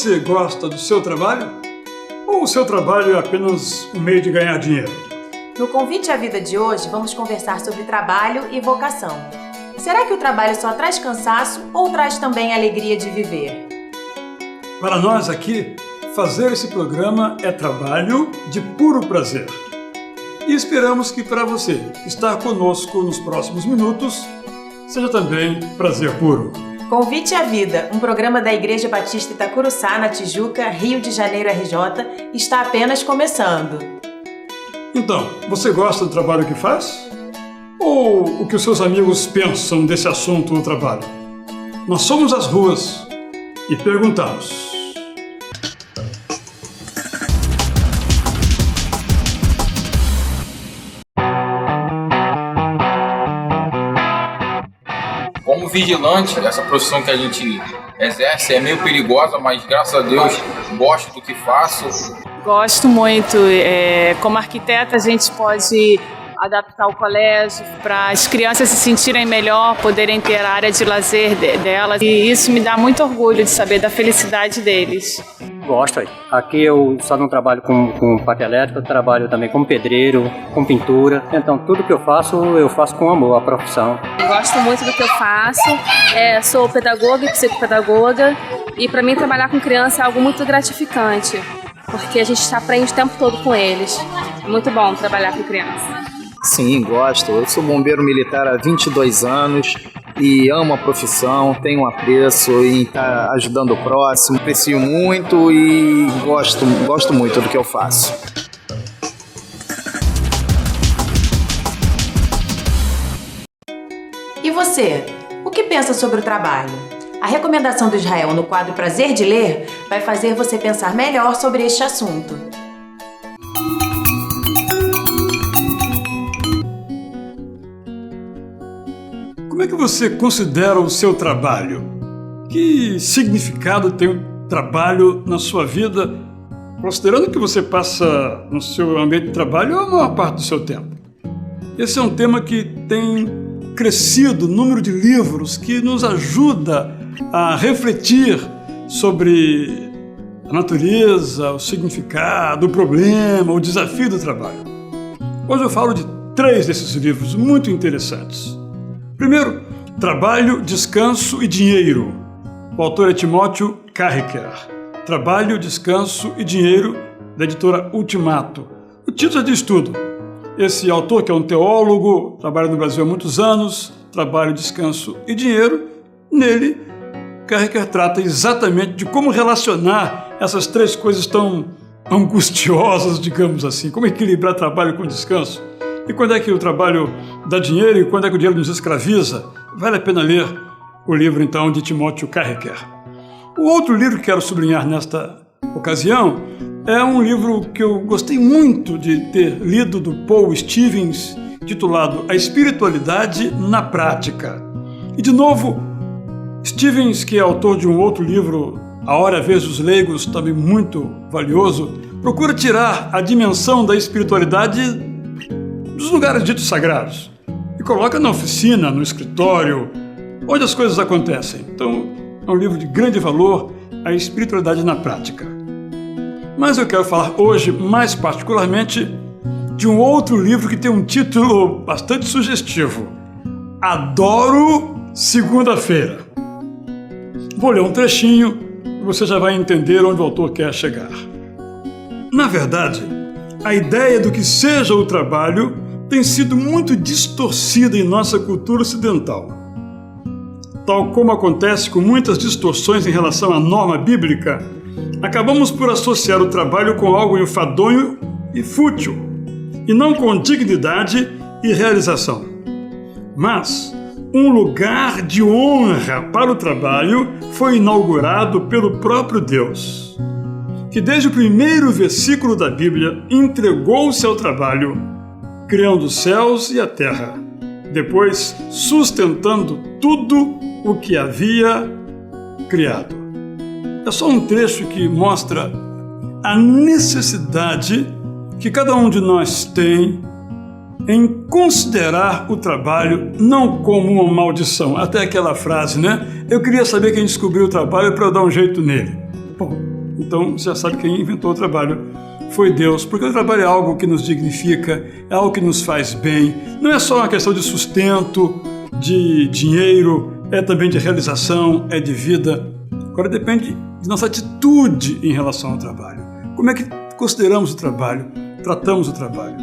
Você gosta do seu trabalho? Ou o seu trabalho é apenas um meio de ganhar dinheiro? No Convite à Vida de hoje, vamos conversar sobre trabalho e vocação. Será que o trabalho só traz cansaço ou traz também a alegria de viver? Para nós aqui, fazer esse programa é trabalho de puro prazer. E esperamos que para você estar conosco nos próximos minutos, seja também prazer puro. Convite à Vida, um programa da Igreja Batista Itacuruçá, na Tijuca, Rio de Janeiro, RJ, está apenas começando. Então, você gosta do trabalho que faz? Ou o que os seus amigos pensam desse assunto no trabalho? Nós somos as ruas e perguntamos. Como vigilante, essa profissão que a gente exerce é meio perigosa, mas graças a Deus gosto do que faço. Gosto muito. Como arquiteta, a gente pode adaptar o colégio para as crianças se sentirem melhor, poderem ter a área de lazer delas. E isso me dá muito orgulho de saber da felicidade deles. Gosto. Aqui eu só não trabalho com parte elétrica, eu trabalho também como pedreiro, com pintura. Então tudo que eu faço com amor, a profissão. Eu gosto muito do que eu faço, sou pedagoga e psicopedagoga e para mim trabalhar com criança é algo muito gratificante, porque a gente aprende o tempo todo com eles. É muito bom trabalhar com criança. Sim, gosto. Eu sou bombeiro militar há 22 anos e amo a profissão, tenho um apreço em estar ajudando o próximo. Aprecio muito e gosto muito do que eu faço. E você? O que pensa sobre o trabalho? A recomendação do Israel no quadro Prazer de Ler vai fazer você pensar melhor sobre este assunto. Como é que você considera o seu trabalho? Que significado tem o trabalho na sua vida, considerando que você passa no seu ambiente de trabalho a maior parte do seu tempo? Esse é um tema que tem crescido o número de livros que nos ajuda a refletir sobre a natureza, o significado, o problema, o desafio do trabalho. Hoje eu falo de 3 desses livros muito interessantes. Primeiro, Trabalho, Descanso e Dinheiro. O autor é Timóteo Carriker. Trabalho, Descanso e Dinheiro, da editora Ultimato. O título diz tudo. Esse autor, que é um teólogo, trabalha no Brasil há muitos anos, Trabalho, Descanso e Dinheiro, nele, Carriker trata exatamente de como relacionar essas 3 coisas tão angustiosas, digamos assim, como equilibrar trabalho com descanso. E quando é que o trabalho dá dinheiro e quando é que o dinheiro nos escraviza? Vale a pena ler o livro, então, de Timóteo Carriker. O outro livro que quero sublinhar nesta ocasião é um livro que eu gostei muito de ter lido, do Paul Stevens, titulado A Espiritualidade na Prática. E, de novo, Stevens, que é autor de um outro livro, A Hora e a Vez dos Leigos, também muito valioso, procura tirar a dimensão da espiritualidade dos lugares ditos sagrados e coloca na oficina, no escritório, onde as coisas acontecem. Então, é um livro de grande valor, A Espiritualidade na Prática. Mas eu quero falar hoje, mais particularmente, de um outro livro que tem um título bastante sugestivo. Adoro Segunda-feira. Vou ler um trechinho e você já vai entender onde o autor quer chegar. Na verdade, a ideia do que seja o trabalho tem sido muito distorcida em nossa cultura ocidental. Tal como acontece com muitas distorções em relação à norma bíblica, acabamos por associar o trabalho com algo enfadonho e fútil, e não com dignidade e realização. Mas um lugar de honra para o trabalho foi inaugurado pelo próprio Deus, que desde o primeiro versículo da Bíblia entregou-se ao trabalho, criando os céus e a terra, depois sustentando tudo o que havia criado. É só um trecho que mostra a necessidade que cada um de nós tem em considerar o trabalho não como uma maldição. Até aquela frase, né? Eu queria saber quem descobriu o trabalho para eu dar um jeito nele. Bom, Então você já sabe que quem inventou o trabalho foi Deus, porque o trabalho é algo que nos dignifica, é algo que nos faz bem. Não é só uma questão de sustento, de dinheiro, é também de realização, é de vida. Agora depende de nossa atitude em relação ao trabalho. Como é que consideramos o trabalho, tratamos o trabalho?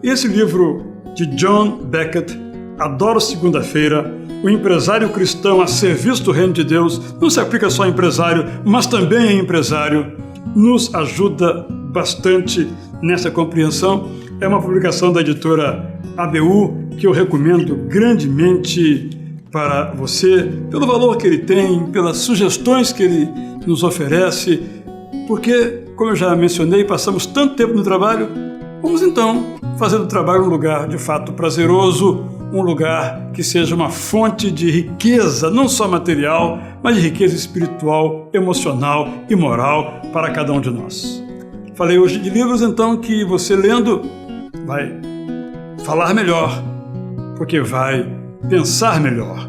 Esse livro de John Beckett, Adoro Segunda-feira, o empresário cristão a serviço do reino de Deus, não se aplica só a empresário, mas também a empresário, nos ajuda bastante nessa compreensão. É uma publicação da editora ABU que eu recomendo grandemente para você, pelo valor que ele tem, pelas sugestões que ele nos oferece, porque, como eu já mencionei, passamos tanto tempo no trabalho, vamos então fazer do trabalho um lugar de fato prazeroso, um lugar que seja uma fonte de riqueza, não só material, mas de riqueza espiritual, emocional e moral para cada um de nós. Falei hoje de livros, então, que você lendo vai falar melhor, porque vai pensar melhor.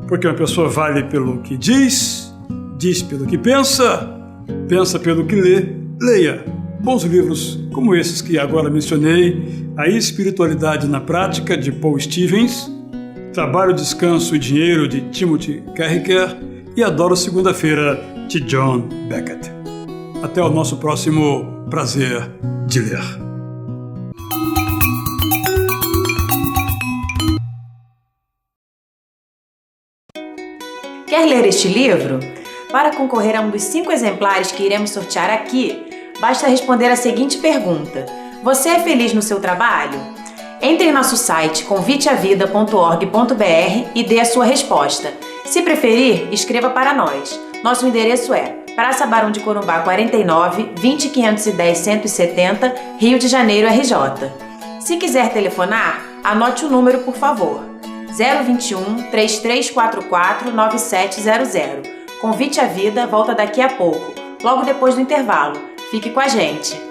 Porque uma pessoa vale pelo que diz, diz pelo que pensa, pensa pelo que lê, leia. Bons livros como esses que agora mencionei, A Espiritualidade na Prática, de Paul Stevens, Trabalho, Descanso e Dinheiro, de Timothy Carricker, e Adoro Segunda-feira, de John Beckett. Até o nosso próximo prazer de ler. Quer ler este livro? Para concorrer a um dos 5 exemplares que iremos sortear aqui, basta responder a seguinte pergunta: você é feliz no seu trabalho? Entre em nosso site conviteavida.org.br e dê a sua resposta. Se preferir, escreva para nós. Nosso endereço é Praça Barão de Corumbá 49, 20510 170, Rio de Janeiro, RJ. Se quiser telefonar, anote o número, por favor. 021 3344 9700. Convite à Vida volta daqui a pouco, logo depois do intervalo. Fique com a gente.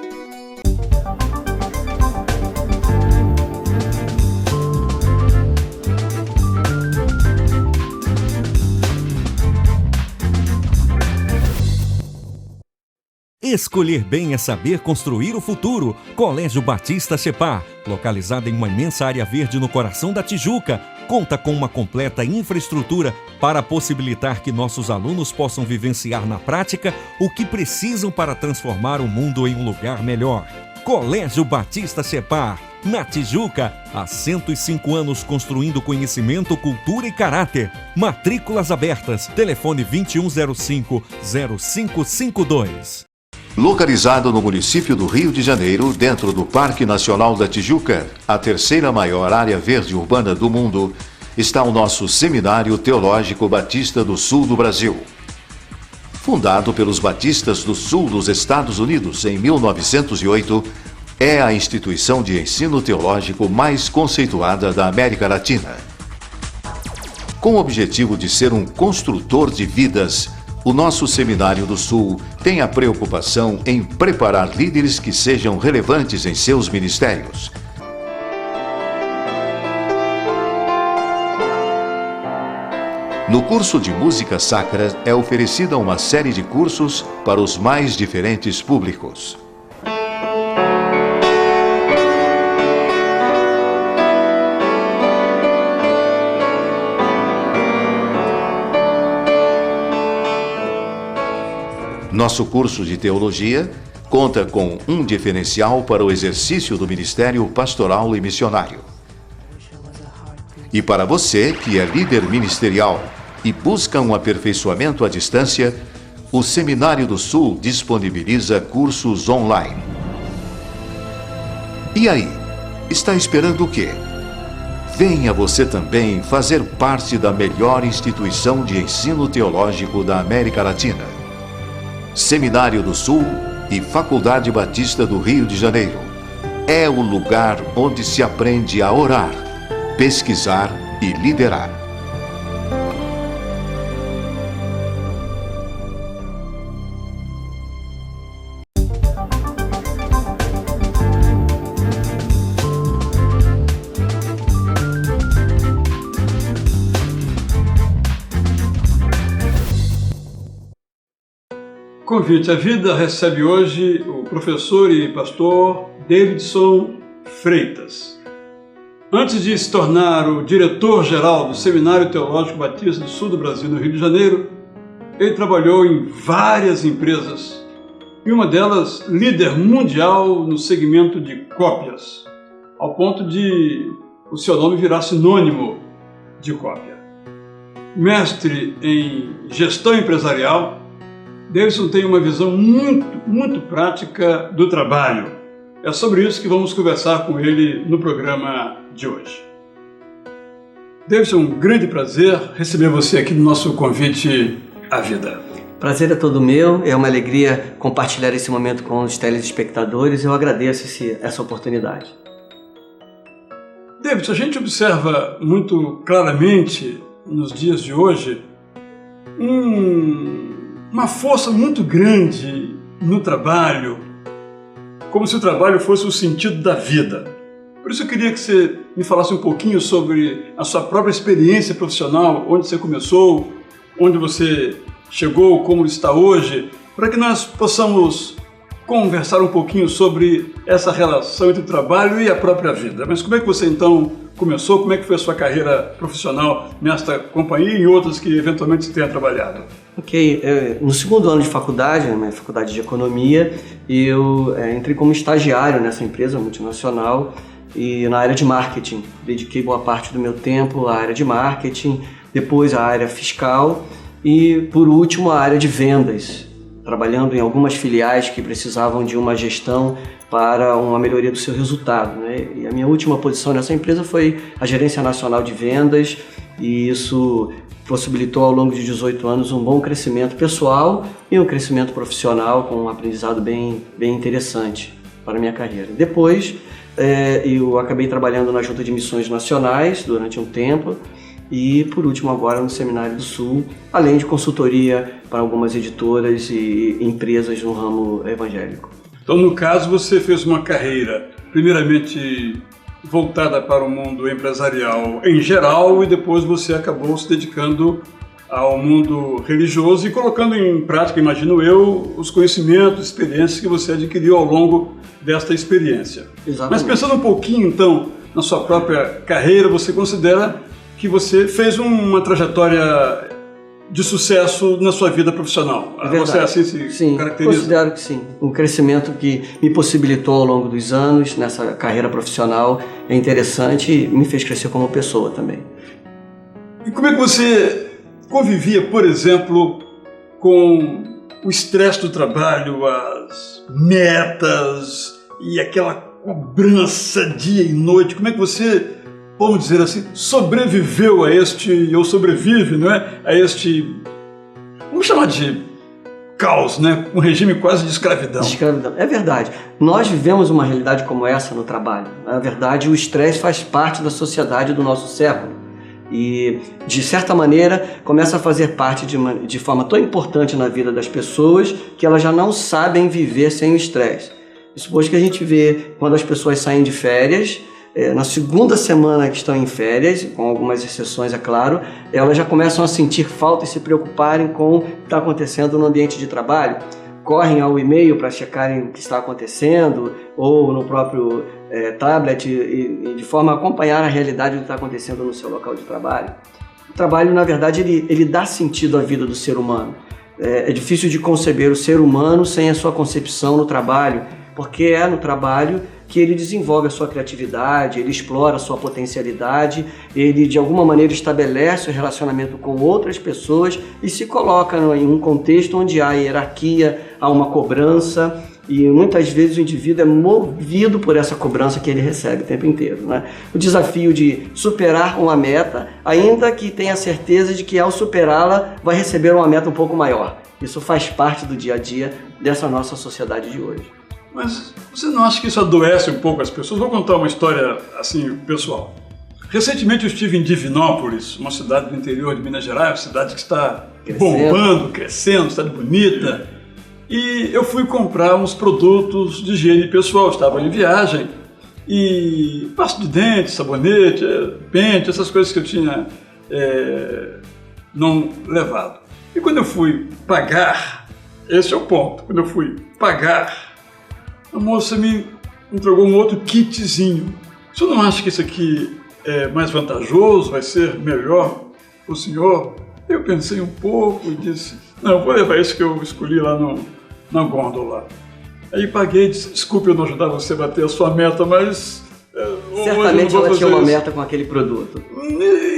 Escolher bem é saber construir o futuro. Colégio Batista Separ, localizado em uma imensa área verde no coração da Tijuca, conta com uma completa infraestrutura para possibilitar que nossos alunos possam vivenciar na prática o que precisam para transformar o mundo em um lugar melhor. Colégio Batista Separ, na Tijuca, há 105 anos construindo conhecimento, cultura e caráter. Matrículas abertas. Telefone 2105-0552. Localizado no município do Rio de Janeiro, dentro do Parque Nacional da Tijuca, a terceira maior área verde urbana do mundo, está o nosso Seminário Teológico Batista do Sul do Brasil. Fundado pelos batistas do sul dos Estados Unidos em 1908, é a instituição de ensino teológico mais conceituada da América Latina. Com o objetivo de ser um construtor de vidas, o nosso Seminário do Sul tem a preocupação em preparar líderes que sejam relevantes em seus ministérios. No curso de música sacra é oferecida uma série de cursos para os mais diferentes públicos. Nosso curso de teologia conta com um diferencial para o exercício do ministério pastoral e missionário. E para você que é líder ministerial e busca um aperfeiçoamento à distância, o Seminário do Sul disponibiliza cursos online. E aí, está esperando o quê? Venha você também fazer parte da melhor instituição de ensino teológico da América Latina. Seminário do Sul e Faculdade Batista do Rio de Janeiro. É o lugar onde se aprende a orar, pesquisar e liderar. Convite à Vida recebe hoje o professor e pastor Davidson Freitas. Antes de se tornar o diretor-geral do Seminário Teológico Batista do Sul do Brasil, no Rio de Janeiro, ele trabalhou em várias empresas, e uma delas líder mundial no segmento de cópias, ao ponto de o seu nome virar sinônimo de cópia. Mestre em gestão empresarial, Davidson tem uma visão muito prática do trabalho. É sobre isso que vamos conversar com ele no programa de hoje. Davidson, um grande prazer receber você aqui no nosso Convite à Vida. Prazer é todo meu, é uma alegria compartilhar esse momento com os telespectadores. Eu agradeço essa oportunidade. Davidson, a gente observa muito claramente nos dias de hoje uma força muito grande no trabalho, como se o trabalho fosse o sentido da vida. Por isso eu queria que você me falasse um pouquinho sobre a sua própria experiência profissional, onde você começou, onde você chegou, como está hoje, para que nós possamos conversar um pouquinho sobre essa relação entre o trabalho e a própria vida. Mas como é que você então começou? Como é que foi a sua carreira profissional nesta companhia e em outras que eventualmente você tenha trabalhado? Ok, no segundo ano de faculdade, na minha faculdade de economia, eu entrei como estagiário nessa empresa multinacional e na área de marketing. Dediquei boa parte do meu tempo à área de marketing, depois à área fiscal e, por último, à área de vendas, trabalhando em algumas filiais que precisavam de uma gestão para uma melhoria do seu resultado, né? E a minha última posição nessa empresa foi a Gerência Nacional de Vendas, e isso possibilitou ao longo de 18 anos um bom crescimento pessoal e um crescimento profissional com um aprendizado bem interessante para a minha carreira. Depois, eu acabei trabalhando na Junta de Missões Nacionais durante um tempo, e, por último, agora no Seminário do Sul, além de consultoria para algumas editoras e empresas no ramo evangélico. Então, no caso, você fez uma carreira, primeiramente voltada para o mundo empresarial em geral, e depois você acabou se dedicando ao mundo religioso e colocando em prática, imagino eu, os conhecimentos, experiências que você adquiriu ao longo desta experiência. Exatamente. Mas pensando um pouquinho, então, na sua própria carreira, você considera que você fez uma trajetória de sucesso na sua vida profissional. É verdade. Você assim se caracteriza? Considero que sim. Um crescimento que me possibilitou ao longo dos anos nessa carreira profissional é interessante e me fez crescer como pessoa também. E como é que você convivia, por exemplo, com o estresse do trabalho, as metas e aquela cobrança dia e noite? Como é que você, vamos dizer assim, sobreviveu a ou sobrevive, não é? A vamos chamar de caos, né? Um regime quase de escravidão. É verdade. Nós vivemos uma realidade como essa no trabalho. Na verdade, o estresse faz parte da sociedade do nosso século. E, de certa maneira, começa a fazer parte de forma tão importante na vida das pessoas que elas já não sabem viver sem o estresse. Isso pois que a gente vê quando as pessoas saem de férias, na segunda semana que estão em férias, com algumas exceções, é claro, elas já começam a sentir falta e se preocuparem com o que está acontecendo no ambiente de trabalho. Correm ao e-mail para checarem o que está acontecendo, ou no próprio tablet, e de forma a acompanhar a realidade do que está acontecendo no seu local de trabalho. O trabalho, na verdade, ele dá sentido à vida do ser humano. É difícil de conceber o ser humano sem a sua concepção no trabalho, porque é no trabalho que ele desenvolve a sua criatividade, ele explora a sua potencialidade, ele de alguma maneira estabelece o relacionamento com outras pessoas e se coloca em um contexto onde há hierarquia, há uma cobrança, e muitas vezes o indivíduo é movido por essa cobrança que ele recebe o tempo inteiro, né? O desafio de superar uma meta, ainda que tenha certeza de que ao superá-la vai receber uma meta um pouco maior. Isso faz parte do dia a dia dessa nossa sociedade de hoje. Mas você não acha que isso adoece um pouco as pessoas? Vou contar uma história assim, pessoal. Recentemente eu estive em Divinópolis, uma cidade do interior de Minas Gerais, uma cidade que está bombando, crescendo, cidade bonita. E eu fui comprar uns produtos de higiene pessoal, estava em viagem, e pasta de dente, sabonete, pente, essas coisas que eu tinha não levado. E quando eu fui pagar, esse é o ponto. Quando eu fui pagar, a moça me entregou um outro kitzinho. O senhor não acha que isso aqui é mais vantajoso, vai ser melhor para o senhor? Eu pensei um pouco e disse, não, vou levar isso que eu escolhi lá na gôndola. Aí paguei e disse, desculpe eu não ajudar você a bater a sua meta, mas... certamente ela tinha uma meta com aquele produto.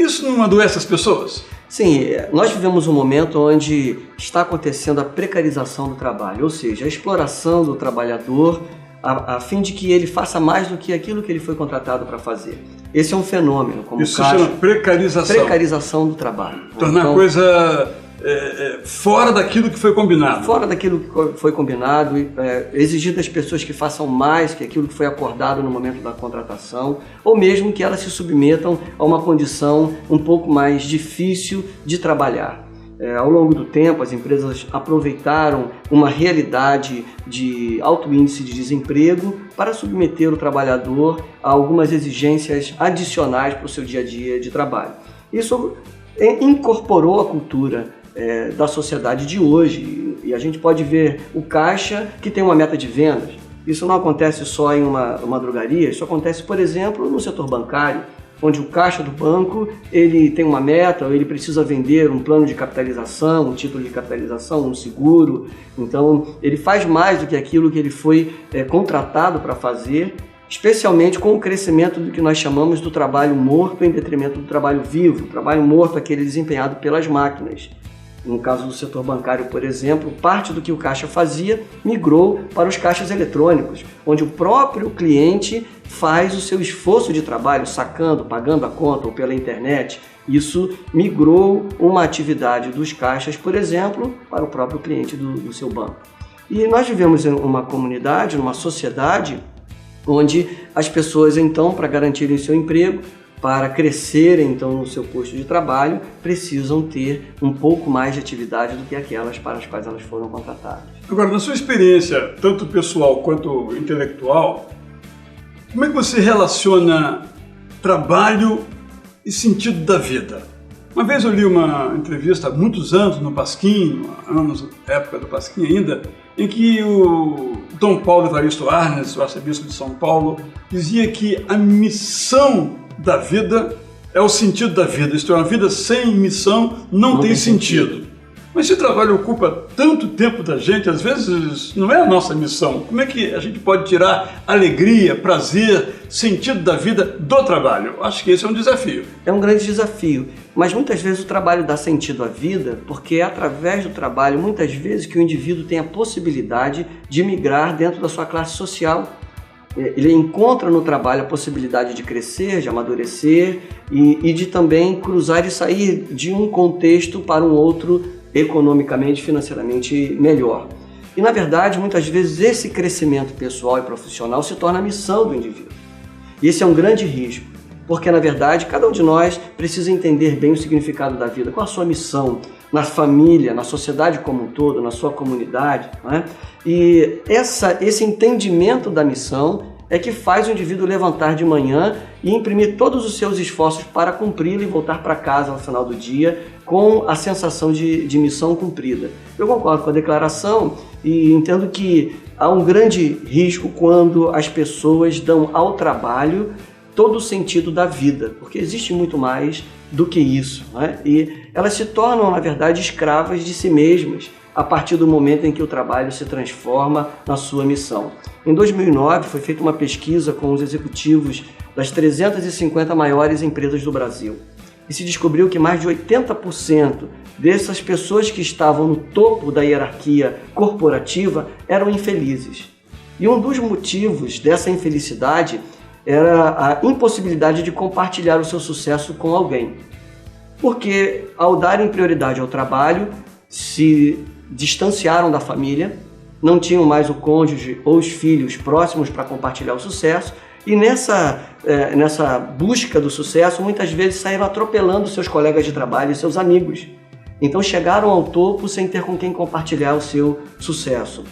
Isso não adoece as pessoas? Sim, nós vivemos um momento onde está acontecendo a precarização do trabalho, ou seja, a exploração do trabalhador a fim de que ele faça mais do que aquilo que ele foi contratado para fazer. Esse é um fenômeno. Como isso se chama precarização. Precarização do trabalho. Tornar a coisa fora daquilo que foi combinado. Fora daquilo que foi combinado, exigir das pessoas que façam mais que aquilo que foi acordado no momento da contratação, ou mesmo que elas se submetam a uma condição um pouco mais difícil de trabalhar. Ao longo do tempo, as empresas aproveitaram uma realidade de alto índice de desemprego para submeter o trabalhador a algumas exigências adicionais para o seu dia a dia de trabalho. Isso incorporou a cultura da sociedade de hoje, e a gente pode ver o caixa que tem uma meta de vendas. Isso não acontece só em uma drogaria, isso acontece, por exemplo, no setor bancário, onde o caixa do banco ele tem uma meta, ele precisa vender um plano de capitalização, um título de capitalização, um seguro. Então, ele faz mais do que aquilo que ele foi contratado para fazer, especialmente com o crescimento do que nós chamamos do trabalho morto em detrimento do trabalho vivo. O trabalho morto é aquele desempenhado pelas máquinas. No caso do setor bancário, por exemplo, parte do que o caixa fazia migrou para os caixas eletrônicos, onde o próprio cliente faz o seu esforço de trabalho, sacando, pagando a conta ou pela internet. Isso migrou uma atividade dos caixas, por exemplo, para o próprio cliente do seu banco. E nós vivemos em uma comunidade, numa sociedade, onde as pessoas, então, para garantirem seu emprego, para crescerem, então, no seu posto de trabalho, precisam ter um pouco mais de atividade do que aquelas para as quais elas foram contratadas. Agora, na sua experiência, tanto pessoal quanto intelectual, como é que você relaciona trabalho e sentido da vida? Uma vez eu li uma entrevista há muitos anos no Pasquim, época do Pasquim ainda, em que o Dom Paulo Evaristo Arnes, o arcebispo de São Paulo, dizia que a missão da vida é o sentido da vida, isto é, uma vida sem missão não tem sentido. Mas se o trabalho ocupa tanto tempo da gente, às vezes não é a nossa missão. Como é que a gente pode tirar alegria, prazer, sentido da vida do trabalho? Acho que esse é um desafio. É um grande desafio, mas muitas vezes o trabalho dá sentido à vida, porque é através do trabalho, muitas vezes, que o indivíduo tem a possibilidade de migrar dentro da sua classe social. Ele encontra no trabalho a possibilidade de crescer, de amadurecer e de também cruzar e sair de um contexto para um outro economicamente, financeiramente melhor. E, na verdade, muitas vezes esse crescimento pessoal e profissional se torna a missão do indivíduo. E esse é um grande risco, porque, na verdade, cada um de nós precisa entender bem o significado da vida, qual a sua missão na família, na sociedade como um todo, na sua comunidade, não é? E esse entendimento da missão é que faz o indivíduo levantar de manhã e imprimir todos os seus esforços para cumpri-lo e voltar para casa ao final do dia com a sensação de missão cumprida. Eu concordo com a declaração e entendo que há um grande risco quando as pessoas dão ao trabalho todo o sentido da vida, porque existe muito mais do que isso, né? E elas se tornam, na verdade, escravas de si mesmas a partir do momento em que o trabalho se transforma na sua missão. Em 2009, foi feita uma pesquisa com os executivos das 350 maiores empresas do Brasil e se descobriu que mais de 80% dessas pessoas que estavam no topo da hierarquia corporativa eram infelizes. E um dos motivos dessa infelicidade era a impossibilidade de compartilhar o seu sucesso com alguém. Porque, ao darem prioridade ao trabalho, se distanciaram da família, não tinham mais o cônjuge ou os filhos próximos para compartilhar o sucesso, e nessa busca do sucesso, muitas vezes saíram atropelando seus colegas de trabalho e seus amigos. Então chegaram ao topo sem ter com quem compartilhar o seu sucesso.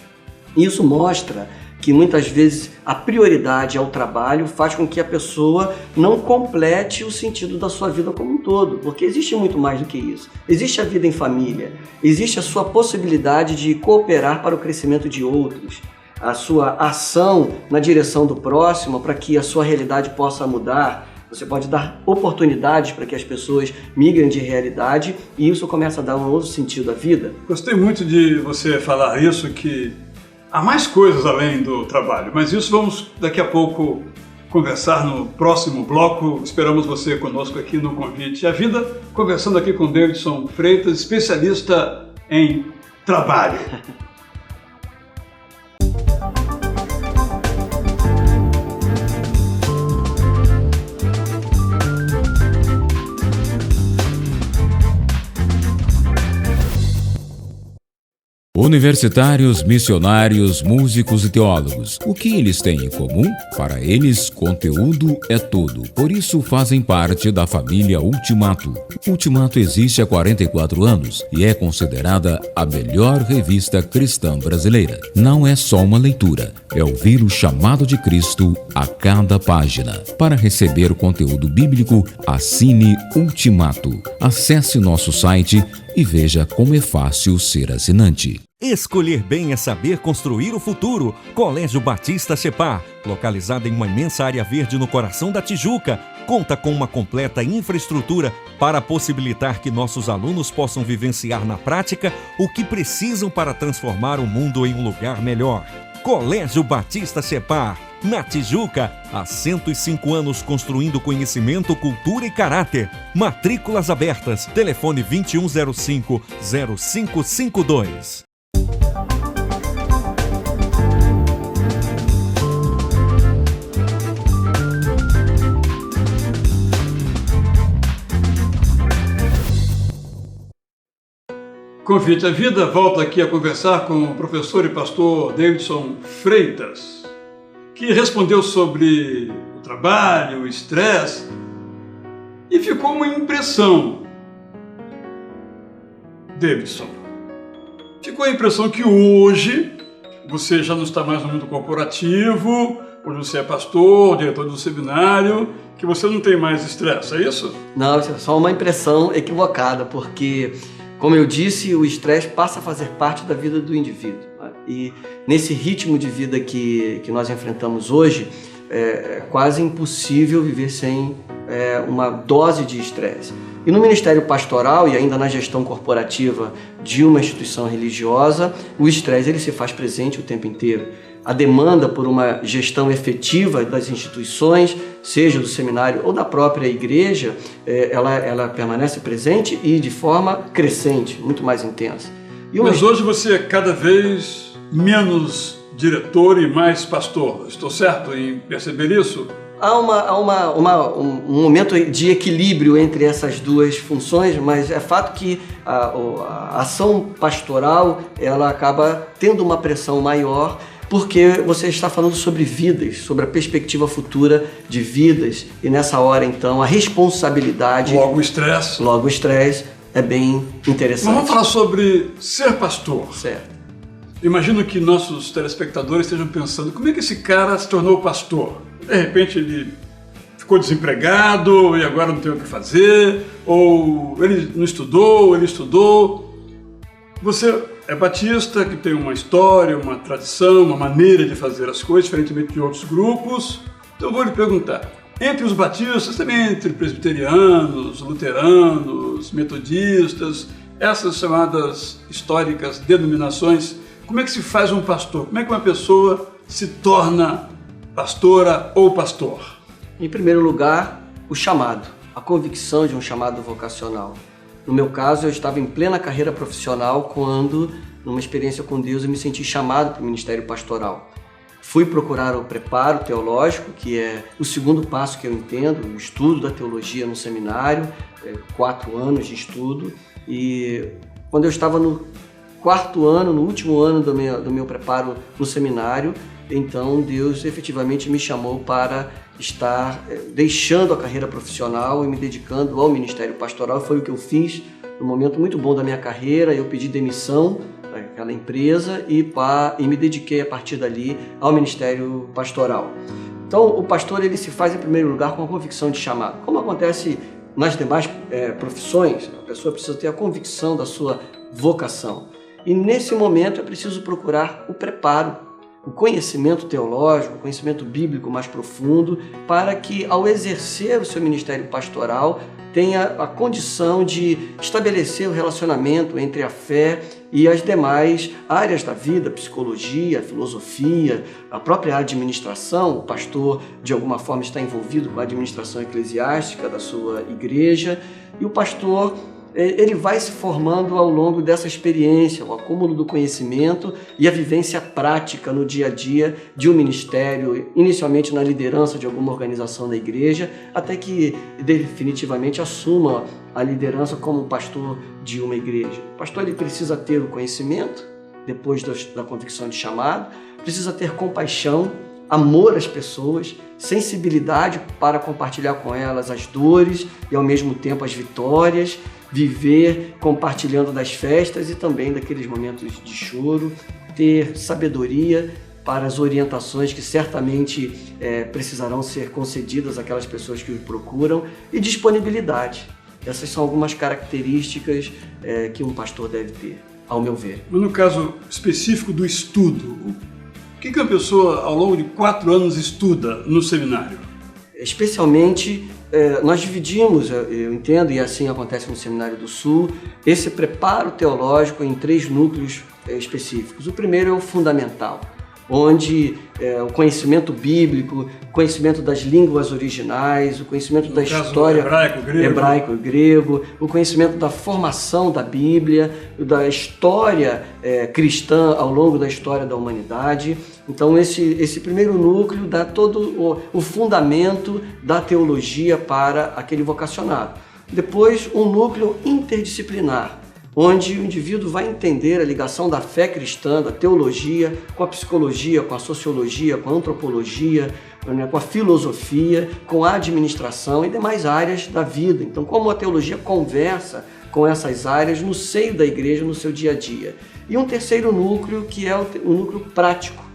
Isso mostra que muitas vezes a prioridade ao trabalho faz com que a pessoa não complete o sentido da sua vida como um todo, porque existe muito mais do que isso. Existe a vida em família, existe a sua possibilidade de cooperar para o crescimento de outros, a sua ação na direção do próximo para que a sua realidade possa mudar. Você pode dar oportunidades para que as pessoas migrem de realidade e isso começa a dar um outro sentido à vida. Gostei muito de você falar isso, que há mais coisas além do trabalho, mas isso vamos daqui a pouco conversar no próximo bloco. Esperamos você conosco aqui no Convite à Vida, conversando aqui com Davidson Freitas, especialista em trabalho. Universitários, missionários, músicos e teólogos. O que eles têm em comum? Para eles, conteúdo é tudo. Por isso, fazem parte da família Ultimato. Ultimato existe há 44 anos e é considerada a melhor revista cristã brasileira. Não é só uma leitura, é ouvir o chamado de Cristo a cada página. Para receber o conteúdo bíblico, assine Ultimato. Acesse nosso site e veja como é fácil ser assinante. Escolher bem é saber construir o futuro. Colégio Batista Separ, localizado em uma imensa área verde no coração da Tijuca, conta com uma completa infraestrutura para possibilitar que nossos alunos possam vivenciar na prática o que precisam para transformar o mundo em um lugar melhor. Colégio Batista Separ, na Tijuca, há 105 anos construindo conhecimento, cultura e caráter. Matrículas abertas. Telefone 2105-0552. Convite à Vida volta aqui a conversar com o professor e pastor Davidson Freitas, que respondeu sobre o trabalho, o estresse, e ficou uma impressão. Davidson, ficou a impressão que hoje você já não está mais no mundo corporativo, hoje você é pastor, diretor do seminário, que você não tem mais estresse, é isso? Não, isso é só uma impressão equivocada, porque, como eu disse, o estresse passa a fazer parte da vida do indivíduo. Né? E nesse ritmo de vida que nós enfrentamos hoje, é quase impossível viver sem uma dose de estresse. E no Ministério Pastoral e ainda na gestão corporativa de uma instituição religiosa, o estresse ele se faz presente o tempo inteiro. A demanda por uma gestão efetiva das instituições, seja do seminário ou da própria igreja, ela permanece presente e de forma crescente, muito mais intensa. Mas hoje você é cada vez menos diretor e mais pastor. Estou certo em perceber isso? Há um momento de equilíbrio entre essas duas funções, mas é fato que a ação pastoral ela acaba tendo uma pressão maior, porque você está falando sobre vidas, sobre a perspectiva futura de vidas, e nessa hora, então, a responsabilidade... Logo o estresse. Logo o estresse é bem interessante. Mas vamos falar sobre ser pastor. Certo. Imagino que nossos telespectadores estejam pensando, como é que esse cara se tornou pastor? De repente ele ficou desempregado e agora não tem o que fazer, ou ele não estudou, ele estudou. Você é batista, que tem uma história, uma tradição, uma maneira de fazer as coisas, diferentemente de outros grupos. Então eu vou lhe perguntar, entre os batistas, também entre presbiterianos, luteranos, metodistas, essas chamadas históricas denominações, como é que se faz um pastor? Como é que uma pessoa se torna pastora ou pastor? Em primeiro lugar, o chamado, a convicção de um chamado vocacional. No meu caso, eu estava em plena carreira profissional quando, numa experiência com Deus, eu me senti chamado para o ministério pastoral. Fui procurar o preparo teológico, que é o segundo passo que eu entendo, o estudo da teologia no seminário, 4 anos de estudo. E quando eu estava no 4º ano, no último ano do meu preparo no seminário, então Deus efetivamente me chamou para estar deixando a carreira profissional e me dedicando ao ministério pastoral. Foi o que eu fiz num momento muito bom da minha carreira, eu pedi demissão daquela empresa e me dediquei a partir dali ao ministério pastoral. Então, o pastor ele se faz em primeiro lugar com a convicção de chamado. Como acontece nas demais profissões, a pessoa precisa ter a convicção da sua vocação. E nesse momento é preciso procurar o preparo, o conhecimento teológico, o conhecimento bíblico mais profundo, para que ao exercer o seu ministério pastoral tenha a condição de estabelecer o relacionamento entre a fé e as demais áreas da vida, psicologia, filosofia, a própria administração. O pastor, de alguma forma, está envolvido com a administração eclesiástica da sua igreja, e o pastor ele vai se formando ao longo dessa experiência, o acúmulo do conhecimento e a vivência prática no dia a dia de um ministério, inicialmente na liderança de alguma organização da igreja, até que definitivamente assuma a liderança como pastor de uma igreja. O pastor ele precisa ter o conhecimento, depois da convicção de chamado, precisa ter compaixão, amor às pessoas, sensibilidade para compartilhar com elas as dores e ao mesmo tempo as vitórias, viver compartilhando das festas e também daqueles momentos de choro, ter sabedoria para as orientações que certamente precisarão ser concedidas àquelas pessoas que o procuram, e disponibilidade. Essas são algumas características que um pastor deve ter, ao meu ver. No caso específico do estudo, o que uma pessoa ao longo de 4 anos estuda no seminário? Especialmente, nós dividimos, eu entendo, e assim acontece no Seminário do Sul, esse preparo teológico em 3 núcleos específicos. O primeiro é o fundamental, onde o conhecimento bíblico, o conhecimento das línguas originais, o conhecimento da história hebraico e grego, o conhecimento da formação da Bíblia, da história cristã ao longo da história da humanidade. Então esse primeiro núcleo dá todo o fundamento da teologia para aquele vocacionado. Depois, um núcleo interdisciplinar, onde o indivíduo vai entender a ligação da fé cristã, da teologia, com a psicologia, com a sociologia, com a antropologia, com a filosofia, com a administração e demais áreas da vida. Então, como a teologia conversa com essas áreas no seio da igreja, no seu dia a dia. E um terceiro núcleo, que é o núcleo prático,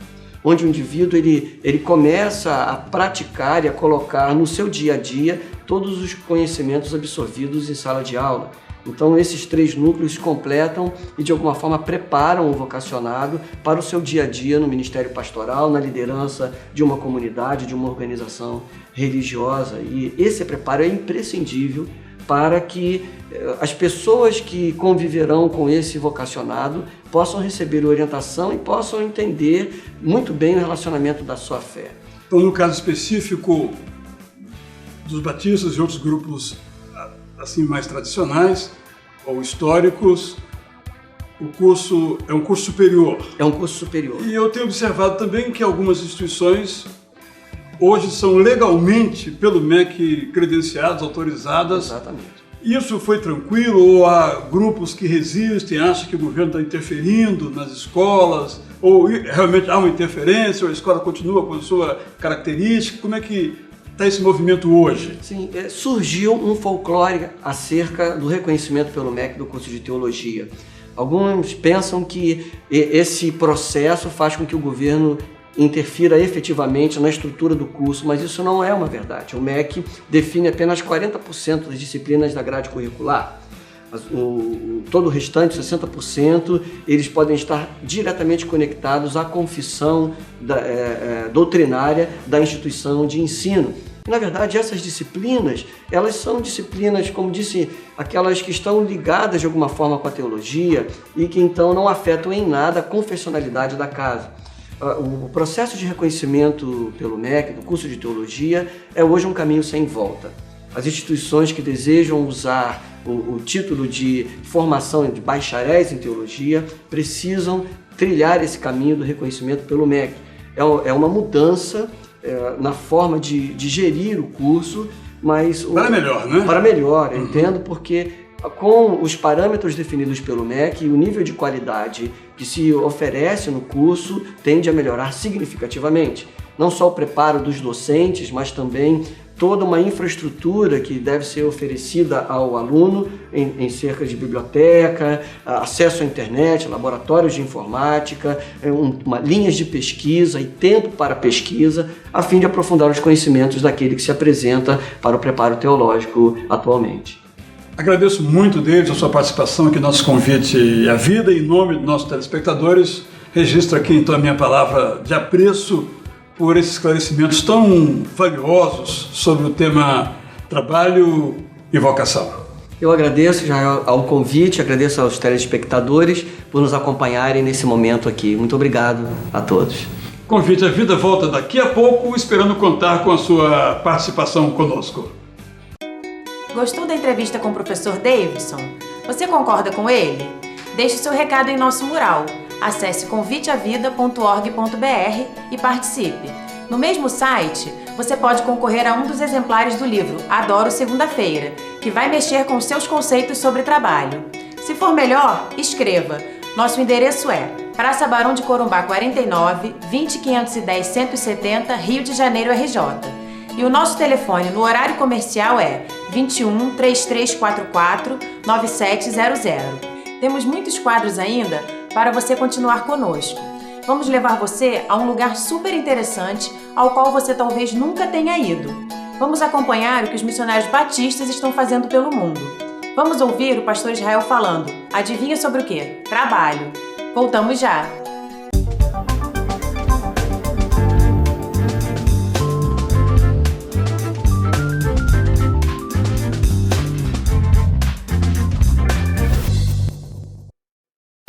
onde o indivíduo ele começa a praticar e a colocar no seu dia a dia todos os conhecimentos absorvidos em sala de aula. Então, esses 3 núcleos completam e, de alguma forma, preparam o vocacionado para o seu dia a dia no ministério pastoral, na liderança de uma comunidade, de uma organização religiosa. E esse preparo é imprescindível para que as pessoas que conviverão com esse vocacionado possam receber orientação e possam entender muito bem o relacionamento da sua fé. Então, no caso específico dos batistas e outros grupos assim mais tradicionais ou históricos, o curso é um curso superior. É um curso superior. E eu tenho observado também que algumas instituições hoje são legalmente pelo MEC credenciadas, autorizadas. Exatamente. Isso foi tranquilo ou há grupos que resistem, acham que o governo está interferindo nas escolas, ou realmente há uma interferência, ou a escola continua com a sua característica? Como é que está esse movimento hoje? Sim, surgiu um folclore acerca do reconhecimento pelo MEC do curso de teologia. Alguns pensam que esse processo faz com que o governo interfira efetivamente na estrutura do curso, mas isso não é uma verdade. O MEC define apenas 40% das disciplinas da grade curricular. Todo o restante, 60%, eles podem estar diretamente conectados à confissão doutrinária da instituição de ensino. E, na verdade, essas disciplinas, elas são disciplinas, como disse, aquelas que estão ligadas de alguma forma com a teologia e que então não afetam em nada a confessionalidade da casa. O processo de reconhecimento pelo MEC, do curso de teologia, é hoje um caminho sem volta. As instituições que desejam usar o título de formação de bacharéis em teologia precisam trilhar esse caminho do reconhecimento pelo MEC. É uma mudança na forma de gerir o curso, mas... Para melhor, né? Para melhor, eu entendo, porque com os parâmetros definidos pelo MEC, o nível de qualidade que se oferece no curso tende a melhorar significativamente. Não só o preparo dos docentes, mas também toda uma infraestrutura que deve ser oferecida ao aluno em cerca de biblioteca, acesso à internet, laboratórios de informática, linhas de pesquisa e tempo para pesquisa, a fim de aprofundar os conhecimentos daquele que se apresenta para o preparo teológico atualmente. Agradeço muito, David, a sua participação aqui no nosso convite à vida. Em nome dos nossos telespectadores, registro aqui então a minha palavra de apreço por esses esclarecimentos tão valiosos sobre o tema trabalho e vocação. Eu agradeço já ao convite, agradeço aos telespectadores por nos acompanharem nesse momento aqui. Muito obrigado a todos. Convite à Vida volta daqui a pouco, esperando contar com a sua participação conosco. Gostou da entrevista com o professor Davidson? Você concorda com ele? Deixe seu recado em nosso mural. Acesse conviteavida.org.br e participe. No mesmo site, você pode concorrer a um dos exemplares do livro Adoro Segunda-feira, que vai mexer com seus conceitos sobre trabalho. Se for melhor, escreva. Nosso endereço é Praça Barão de Corumbá 49, 20510 170, Rio de Janeiro, RJ. E o nosso telefone no horário comercial é 21 3344 9700. Temos muitos quadros ainda para você continuar conosco. Vamos levar você a um lugar super interessante ao qual você talvez nunca tenha ido. Vamos acompanhar o que os missionários batistas estão fazendo pelo mundo. Vamos ouvir o pastor Israel falando. Adivinha sobre o quê? Trabalho. Voltamos já!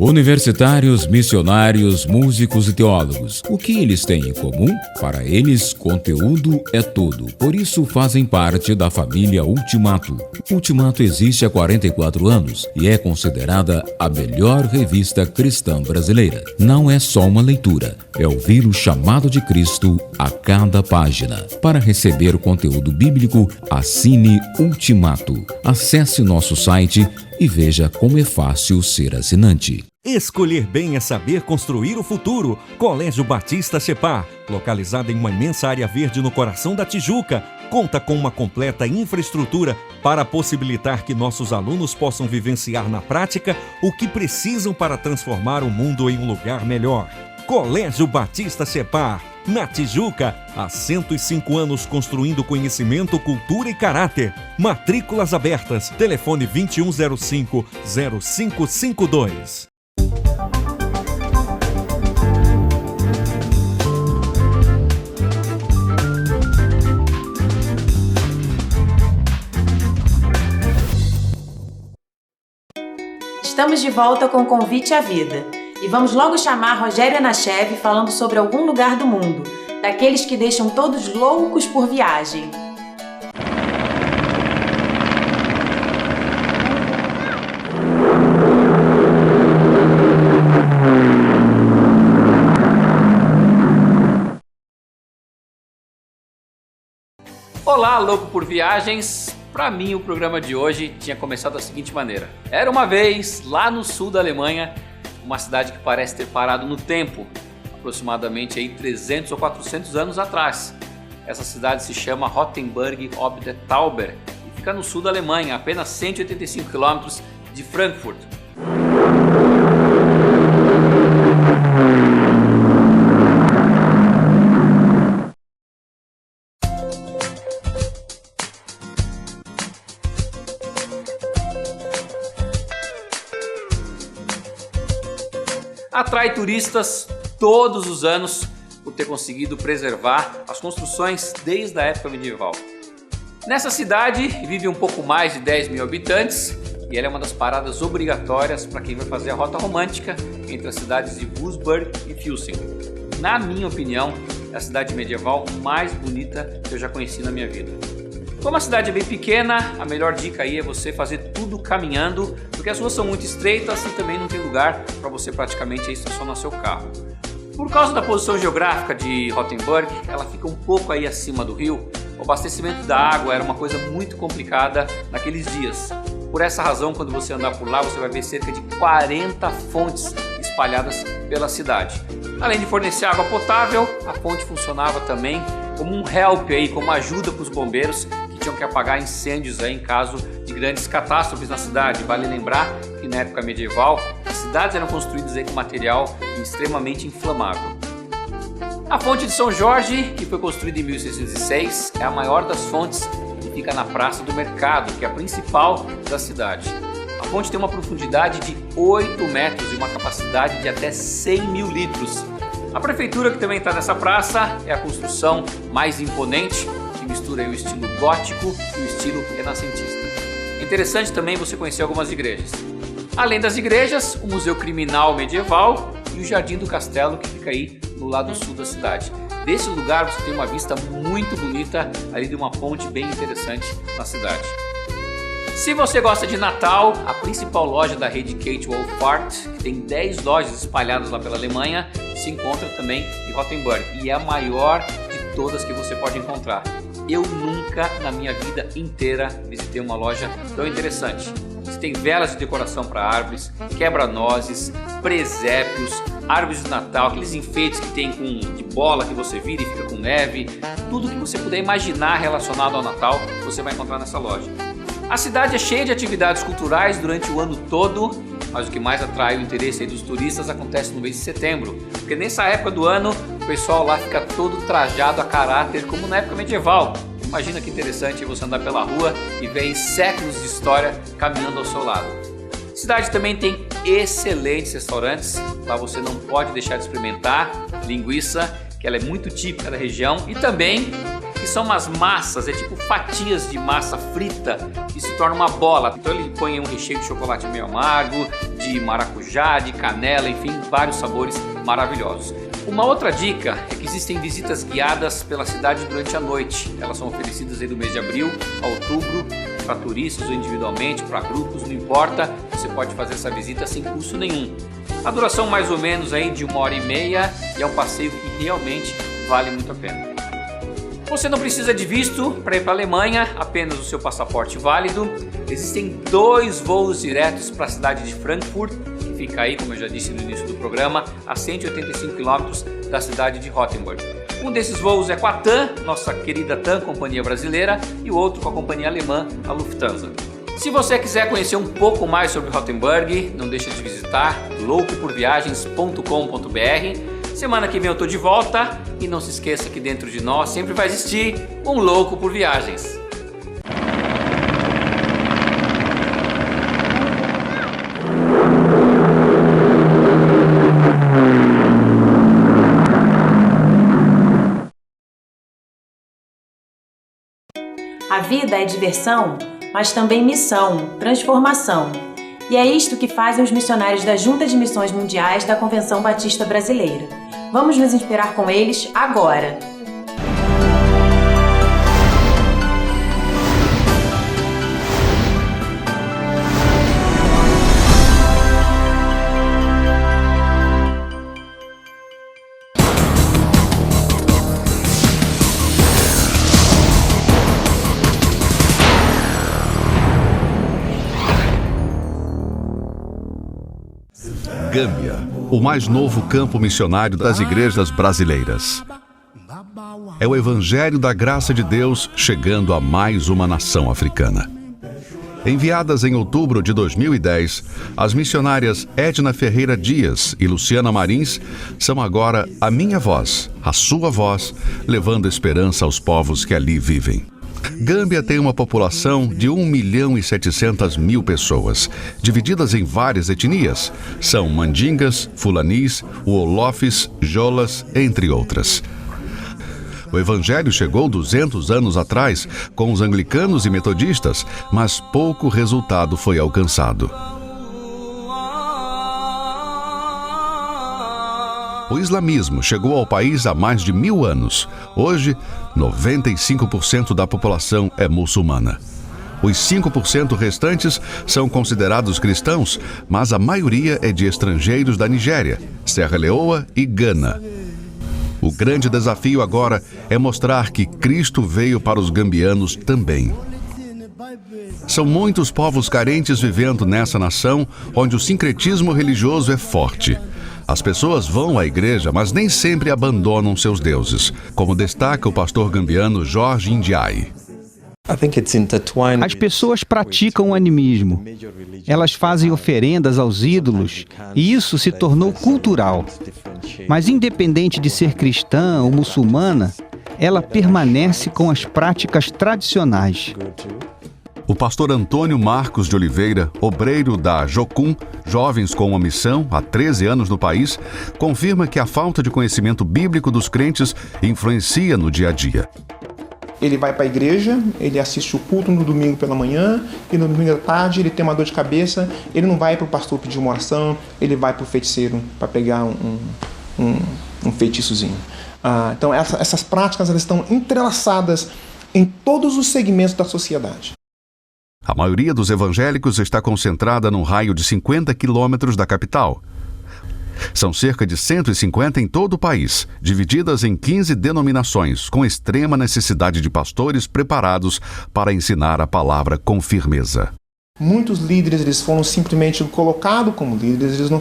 Universitários, missionários, músicos e teólogos. O que eles têm em comum? Para eles, conteúdo é tudo. Por isso, fazem parte da família Ultimato. Ultimato existe há 44 anos e é considerada a melhor revista cristã brasileira. Não é só uma leitura, é ouvir o chamado de Cristo a cada página. Para receber o conteúdo bíblico, assine Ultimato. Acesse nosso site e veja como é fácil ser assinante. Escolher bem é saber construir o futuro. Colégio Batista Separ, localizado em uma imensa área verde no coração da Tijuca, conta com uma completa infraestrutura para possibilitar que nossos alunos possam vivenciar na prática o que precisam para transformar o mundo em um lugar melhor. Colégio Batista Separ, na Tijuca, há 105 anos construindo conhecimento, cultura e caráter. Matrículas abertas. Telefone 2105-0552. Estamos de volta com o Convite à Vida. E vamos logo chamar Rogério Anachev falando sobre algum lugar do mundo, daqueles que deixam todos loucos por viagem. Olá, louco por viagens! Para mim, o programa de hoje tinha começado da seguinte maneira. Era uma vez, lá no sul da Alemanha, uma cidade que parece ter parado no tempo, aproximadamente aí 300 ou 400 anos atrás. Essa cidade se chama Rottenburg ob der Tauber e fica no sul da Alemanha, a apenas 185 km de Frankfurt. Atrai turistas todos os anos por ter conseguido preservar as construções desde a época medieval. Nessa cidade vive um pouco mais de 10 mil habitantes e ela é uma das paradas obrigatórias para quem vai fazer a rota romântica entre as cidades de Wurzburg e Füssing. Na minha opinião, é a cidade medieval mais bonita que eu já conheci na minha vida. Como a cidade é bem pequena, a melhor dica aí é você fazer tudo caminhando, porque as ruas são muito estreitas e também não tem lugar para você praticamente estacionar seu carro. Por causa da posição geográfica de Rottenburg, ela fica um pouco aí acima do rio. O abastecimento da água era uma coisa muito complicada naqueles dias. Por essa razão, quando você andar por lá, você vai ver cerca de 40 fontes espalhadas pela cidade. Além de fornecer água potável, a fonte funcionava também como um help aí, como ajuda para os bombeiros que tinham que apagar incêndios aí em caso de grandes catástrofes na cidade. Vale lembrar que na época medieval as cidades eram construídas aí com material extremamente inflamável. A fonte de São Jorge, que foi construída em 1606, é a maior das fontes e fica na Praça do Mercado, que é a principal da cidade. A fonte tem uma profundidade de 8 metros e uma capacidade de até 100 mil litros. A prefeitura, que também está nessa praça, é a construção mais imponente, que mistura o estilo gótico e o estilo renascentista. É interessante também você conhecer algumas igrejas. Além das igrejas, o Museu Criminal Medieval e o Jardim do Castelo, que fica aí no lado sul da cidade. Desse lugar você tem uma vista muito bonita ali de uma ponte bem interessante na cidade. Se você gosta de Natal, a principal loja da rede Kate Wolfart, que tem 10 lojas espalhadas lá pela Alemanha, se encontra também em Rothenburg e é a maior de todas que você pode encontrar. Eu nunca na minha vida inteira visitei uma loja tão interessante. Você tem velas de decoração para árvores, quebra-nozes, presépios, árvores de Natal, aqueles enfeites que tem de bola que você vira e fica com neve. Tudo que você puder imaginar relacionado ao Natal, você vai encontrar nessa loja. A cidade é cheia de atividades culturais durante o ano todo, mas o que mais atrai o interesse aí dos turistas acontece no mês de setembro, porque nessa época do ano o pessoal lá fica todo trajado a caráter como na época medieval. Imagina que interessante você andar pela rua e ver séculos de história caminhando ao seu lado. A cidade também tem excelentes restaurantes, lá você não pode deixar de experimentar linguiça, que ela é muito típica da região, e também que são umas massas, é tipo fatias de massa frita que se torna uma bola. Então ele põe um recheio de chocolate meio amargo, de maracujá, de canela, enfim, vários sabores maravilhosos. Uma outra dica é que existem visitas guiadas pela cidade durante a noite. Elas são oferecidas aí do mês de abril a outubro, para turistas ou individualmente, para grupos, não importa, você pode fazer essa visita sem custo nenhum. A duração mais ou menos aí de 1h30 e é um passeio que realmente vale muito a pena. Você não precisa de visto para ir para a Alemanha, apenas o seu passaporte válido. Existem 2 voos diretos para a cidade de Frankfurt, que fica aí, como eu já disse no início do programa, a 185 km da cidade de Rothenburg. Um desses voos é com a TAM, nossa querida TAM, companhia brasileira, e o outro com a companhia alemã, a Lufthansa. Se você quiser conhecer um pouco mais sobre Rothenburg, não deixe de visitar loucoporviagens.com.br. Semana que vem eu tô de volta e não se esqueça que dentro de nós sempre vai existir um louco por viagens. A vida é diversão, mas também missão, transformação. E é isto que fazem os missionários da Junta de Missões Mundiais da Convenção Batista Brasileira. Vamos nos inspirar com eles agora! Gâmbia, o mais novo campo missionário das igrejas brasileiras. É o Evangelho da Graça de Deus chegando a mais uma nação africana. Enviadas em outubro de 2010, as missionárias Edna Ferreira Dias e Luciana Marins são agora a minha voz, a sua voz, levando esperança aos povos que ali vivem. Gâmbia tem uma população de 1.700.000 pessoas, divididas em várias etnias. São mandingas, fulanis, wolofes, jolas, entre outras. O evangelho chegou 200 anos atrás com os anglicanos e metodistas, mas pouco resultado foi alcançado. O islamismo chegou ao país há mais de 1000 anos. Hoje, 95% da população é muçulmana. Os 5% restantes são considerados cristãos, mas a maioria é de estrangeiros da Nigéria, Serra Leoa e Gana. O grande desafio agora é mostrar que Cristo veio para os gambianos também. São muitos povos carentes vivendo nessa nação onde o sincretismo religioso é forte. As pessoas vão à igreja, mas nem sempre abandonam seus deuses, como destaca o pastor gambiano Jorge Indiai. As pessoas praticam o animismo. Elas fazem oferendas aos ídolos e isso se tornou cultural. Mas independente de ser cristã ou muçulmana, ela permanece com as práticas tradicionais. O pastor Antônio Marcos de Oliveira, obreiro da Jocum, Jovens com uma Missão, há 13 anos no país, confirma que a falta de conhecimento bíblico dos crentes influencia no dia a dia. Ele vai para a igreja, ele assiste o culto no domingo pela manhã e no domingo à tarde ele tem uma dor de cabeça, ele não vai para o pastor pedir uma oração, ele vai para o feiticeiro para pegar um feitiçozinho. Então essas práticas elas estão entrelaçadas em todos os segmentos da sociedade. A maioria dos evangélicos está concentrada num raio de 50 quilômetros da capital. São cerca de 150 em todo o país, divididas em 15 denominações, com extrema necessidade de pastores preparados para ensinar a palavra com firmeza. Muitos líderes eles foram simplesmente colocados como líderes, eles não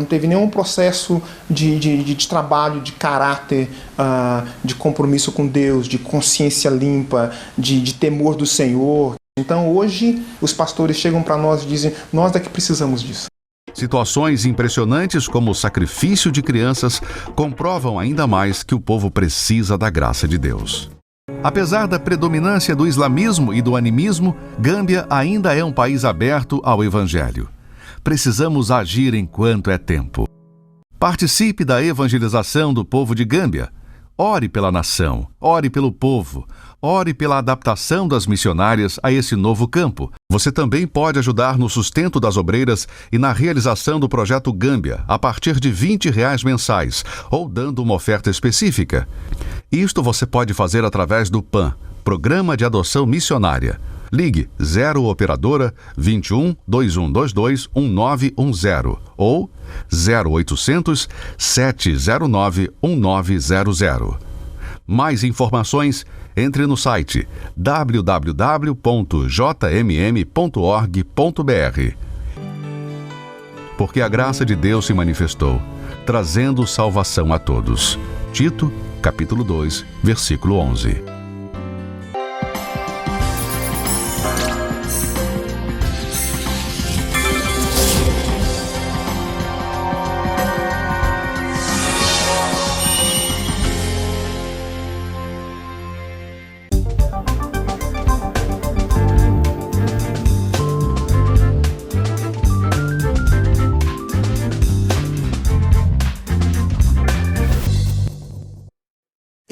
teve nenhum processo de trabalho, de caráter, de compromisso com Deus, de consciência limpa, de temor do Senhor. Então hoje os pastores chegam para nós e dizem, nós daqui precisamos disso. Situações impressionantes como o sacrifício de crianças comprovam ainda mais que o povo precisa da graça de Deus. Apesar da predominância do islamismo e do animismo, Gâmbia ainda é um país aberto ao evangelho. Precisamos agir enquanto é tempo. Participe da evangelização do povo de Gâmbia. Ore pela nação, ore pelo povo, ore pela adaptação das missionárias a esse novo campo. Você também pode ajudar no sustento das obreiras e na realização do projeto Gâmbia a partir de R$20 mensais ou dando uma oferta específica. Isto você pode fazer através do PAN, Programa de Adoção Missionária. Ligue 0 Operadora 21 2122 1910 ou 0800 709 1900. Mais informações, entre no site www.jmm.org.br. Porque a graça de Deus se manifestou, trazendo salvação a todos. Tito, capítulo 2, versículo 11.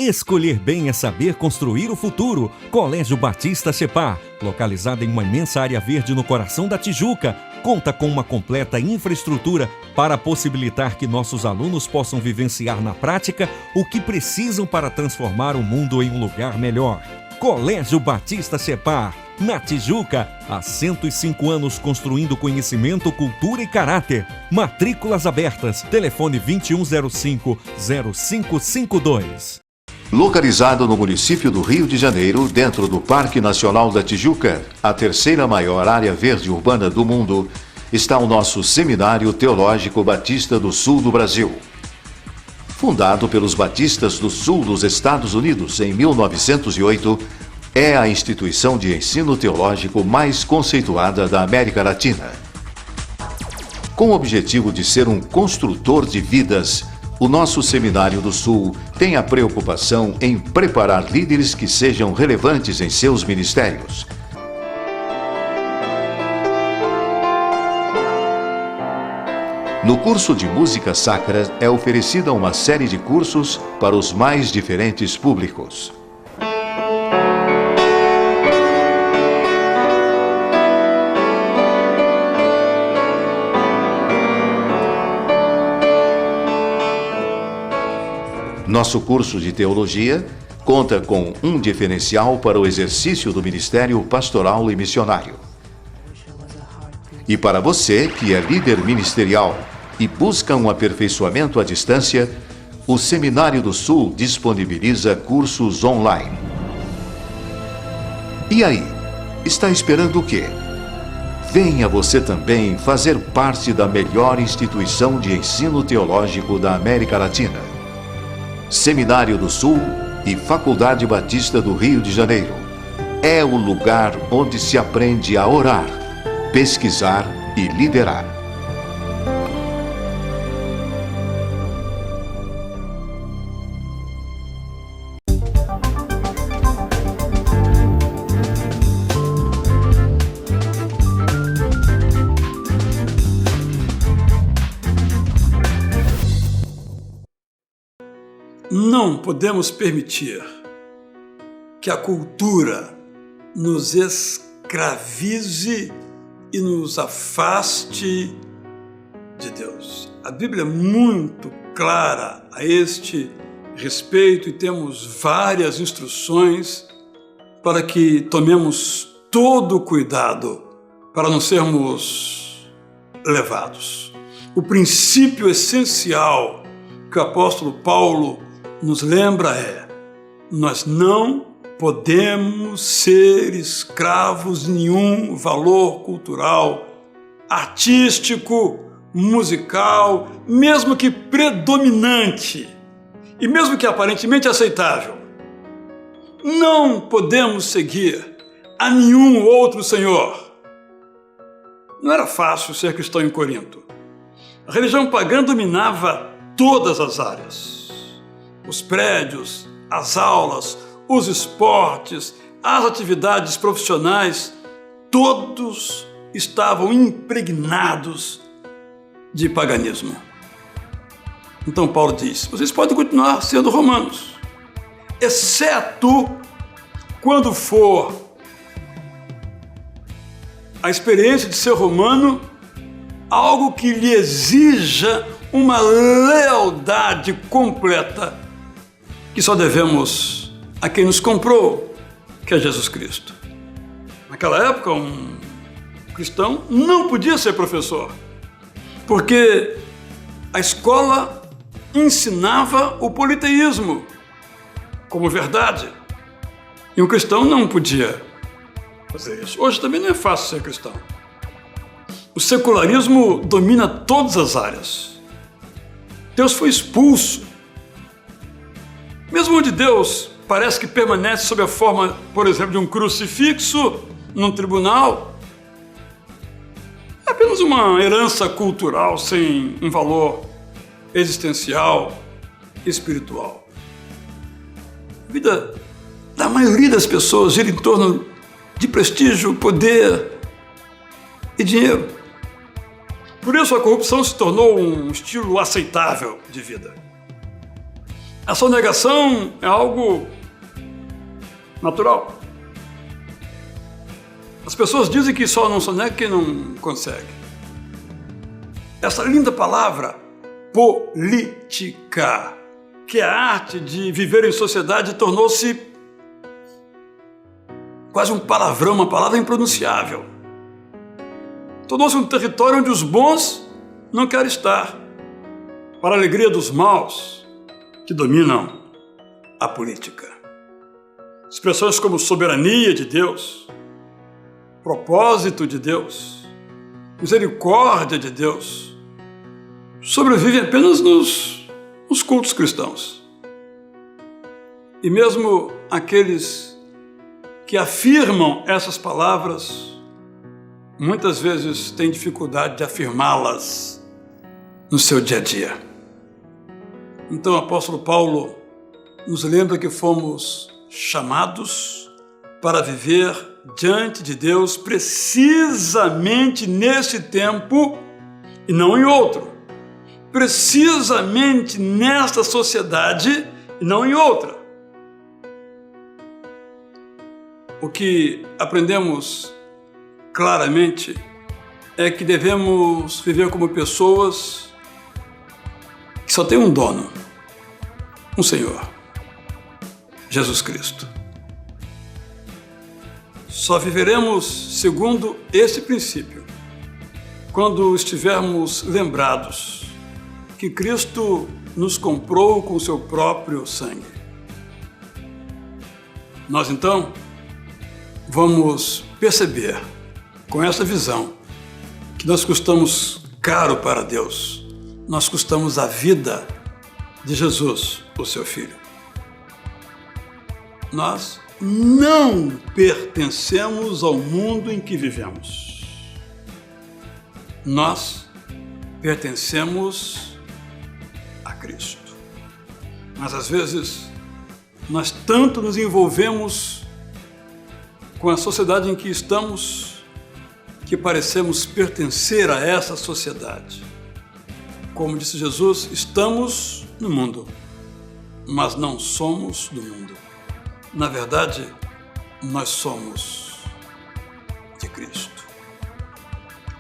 Escolher bem é saber construir o futuro. Colégio Batista Separ, localizado em uma imensa área verde no coração da Tijuca, conta com uma completa infraestrutura para possibilitar que nossos alunos possam vivenciar na prática o que precisam para transformar o mundo em um lugar melhor. Colégio Batista Separ, na Tijuca, há 105 anos construindo conhecimento, cultura e caráter. Matrículas abertas. Telefone 2105-0552. Localizado no município do Rio de Janeiro, dentro do Parque Nacional da Tijuca, a terceira maior área verde urbana do mundo, está o nosso Seminário Teológico Batista do Sul do Brasil. Fundado pelos batistas do sul dos Estados Unidos em 1908, é a instituição de ensino teológico mais conceituada da América Latina. Com o objetivo de ser um construtor de vidas, o nosso Seminário do Sul tem a preocupação em preparar líderes que sejam relevantes em seus ministérios. No curso de música sacra é oferecida uma série de cursos para os mais diferentes públicos. Nosso curso de teologia conta com um diferencial para o exercício do ministério pastoral e missionário. E para você que é líder ministerial e busca um aperfeiçoamento à distância, o Seminário do Sul disponibiliza cursos online. E aí, está esperando o quê? Venha você também fazer parte da melhor instituição de ensino teológico da América Latina. Seminário do Sul e Faculdade Batista do Rio de Janeiro. É o lugar onde se aprende a orar, pesquisar e liderar. Não podemos permitir que a cultura nos escravize e nos afaste de Deus. A Bíblia é muito clara a este respeito e temos várias instruções para que tomemos todo o cuidado para não sermos levados. O princípio essencial que o apóstolo Paulo nos lembra nós não podemos ser escravos de nenhum valor cultural, artístico, musical, mesmo que predominante e mesmo que aparentemente aceitável. Não podemos seguir a nenhum outro senhor. Não era fácil ser cristão em Corinto. A religião pagã dominava todas as áreas. Os prédios, as aulas, os esportes, as atividades profissionais, todos estavam impregnados de paganismo. Então Paulo diz, vocês podem continuar sendo romanos, exceto quando for a experiência de ser romano algo que lhe exija uma lealdade completa que só devemos a quem nos comprou, que é Jesus Cristo. Naquela época, um cristão não podia ser professor, porque a escola ensinava o politeísmo como verdade, e um cristão não podia fazer isso. Hoje também não é fácil ser cristão. O secularismo domina todas as áreas. Deus foi expulso. Mesmo onde Deus parece que permanece sob a forma, por exemplo, de um crucifixo num tribunal, é apenas uma herança cultural sem um valor existencial e espiritual. A vida da maioria das pessoas gira em torno de prestígio, poder e dinheiro. Por isso a corrupção se tornou um estilo aceitável de vida. A sonegação é algo natural. As pessoas dizem que só não sonega quem não consegue. Essa linda palavra, política, que é a arte de viver em sociedade, tornou-se quase um palavrão, uma palavra impronunciável. Tornou-se um território onde os bons não querem estar, para a alegria dos maus, que dominam a política. Expressões como soberania de Deus, propósito de Deus, misericórdia de Deus, sobrevivem apenas nos cultos cristãos. E mesmo aqueles que afirmam essas palavras, muitas vezes têm dificuldade de afirmá-las no seu dia a dia. Então o apóstolo Paulo nos lembra que fomos chamados para viver diante de Deus precisamente nesse tempo e não em outro. Precisamente nesta sociedade e não em outra. O que aprendemos claramente é que devemos viver como pessoas que só tem um dono, um Senhor, Jesus Cristo. Só viveremos segundo esse princípio quando estivermos lembrados que Cristo nos comprou com o seu próprio sangue. Nós então vamos perceber com essa visão que nós custamos caro para Deus. Nós custamos a vida de Jesus, o seu Filho. Nós não pertencemos ao mundo em que vivemos. Nós pertencemos a Cristo. Mas às vezes nós tanto nos envolvemos com a sociedade em que estamos que parecemos pertencer a essa sociedade. Como disse Jesus, estamos no mundo, mas não somos do mundo. Na verdade, nós somos de Cristo.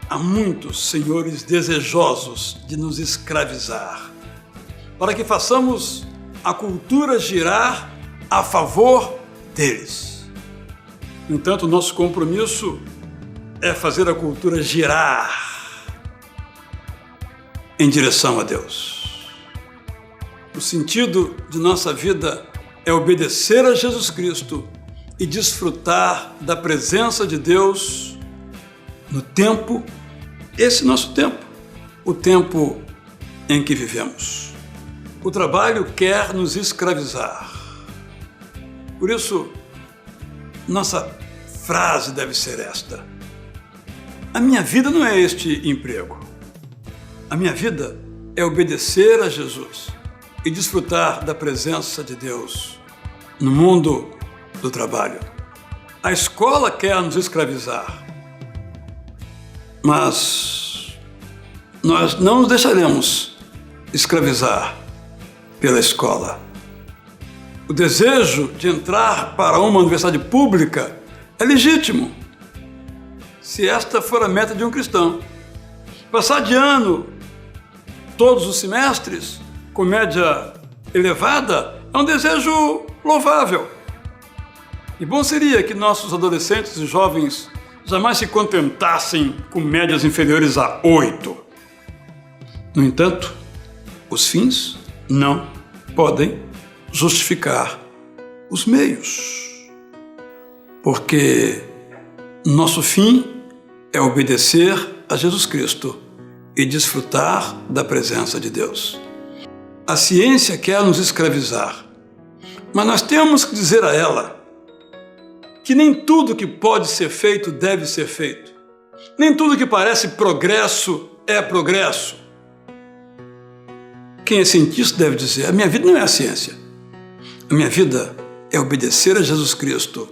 Há muitos senhores desejosos de nos escravizar, para que façamos a cultura girar a favor deles. No entanto, nosso compromisso é fazer a cultura girar em direção a Deus. O sentido de nossa vida é obedecer a Jesus Cristo e desfrutar da presença de Deus no tempo, esse nosso tempo, o tempo em que vivemos. O trabalho quer nos escravizar. Por isso, nossa frase deve ser esta: a minha vida não é este emprego. A minha vida é obedecer a Jesus e desfrutar da presença de Deus no mundo do trabalho. A escola quer nos escravizar, mas nós não nos deixaremos escravizar pela escola. O desejo de entrar para uma universidade pública é legítimo, se esta for a meta de um cristão. Passar de ano todos os semestres com média elevada é um desejo louvável. E bom seria que nossos adolescentes e jovens jamais se contentassem com médias inferiores a 8. No entanto, os fins não podem justificar os meios, porque nosso fim é obedecer a Jesus Cristo e desfrutar da presença de Deus. A ciência quer nos escravizar, mas nós temos que dizer a ela que nem tudo que pode ser feito deve ser feito. Nem tudo que parece progresso é progresso. Quem é cientista deve dizer: a minha vida não é a ciência. A minha vida é obedecer a Jesus Cristo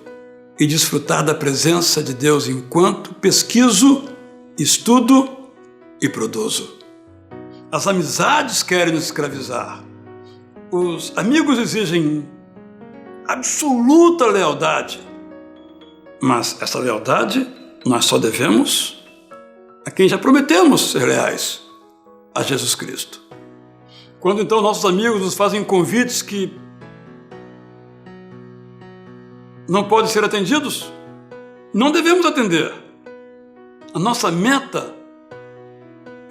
e desfrutar da presença de Deus enquanto pesquiso, estudo e produzo. As amizades querem nos escravizar. Os amigos exigem absoluta lealdade. Mas essa lealdade nós só devemos a quem já prometemos ser leais, a Jesus Cristo. Quando então nossos amigos nos fazem convites que não podem ser atendidos, não devemos atender. A nossa meta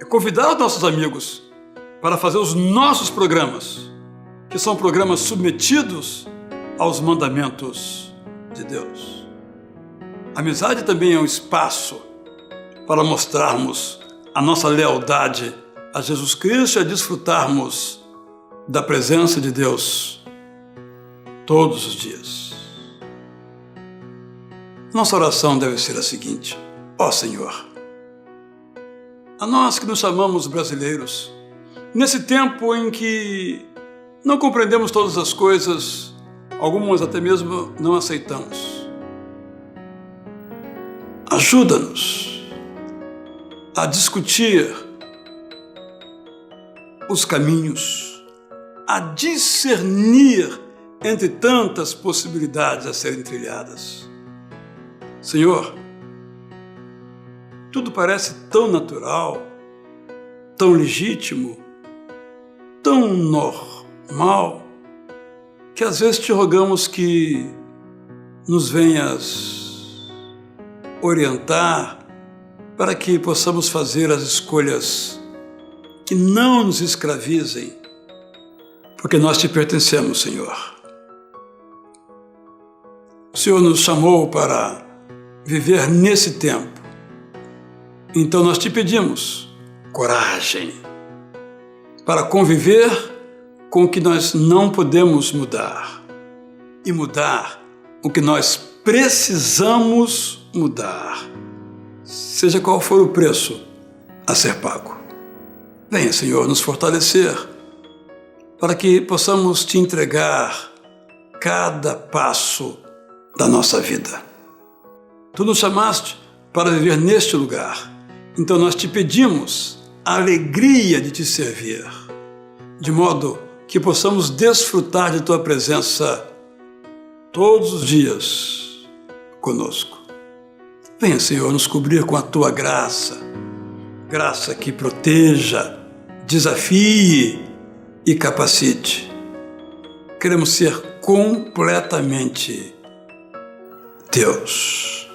é convidar os nossos amigos para fazer os nossos programas, que são programas submetidos aos mandamentos de Deus. A amizade também é um espaço para mostrarmos a nossa lealdade a Jesus Cristo e a desfrutarmos da presença de Deus todos os dias. Nossa oração deve ser a seguinte: ó Senhor, a nós que nos chamamos brasileiros, nesse tempo em que não compreendemos todas as coisas, algumas até mesmo não aceitamos, ajuda-nos a discutir os caminhos, a discernir entre tantas possibilidades a serem trilhadas. Senhor, tudo parece tão natural, tão legítimo, tão normal, que às vezes te rogamos que nos venhas orientar para que possamos fazer as escolhas que não nos escravizem, porque nós te pertencemos, Senhor. O Senhor nos chamou para viver nesse tempo, Então nós te pedimos coragem para conviver com o que nós não podemos mudar e mudar o que nós precisamos mudar, seja qual for o preço a ser pago. Venha, Senhor, nos fortalecer para que possamos te entregar cada passo da nossa vida. Tu nos chamaste para viver neste lugar, então nós te pedimos a alegria de te servir, de modo que possamos desfrutar de tua presença todos os dias conosco. Venha, Senhor, nos cobrir com a tua graça, graça que proteja, desafie e capacite. Queremos ser completamente teus.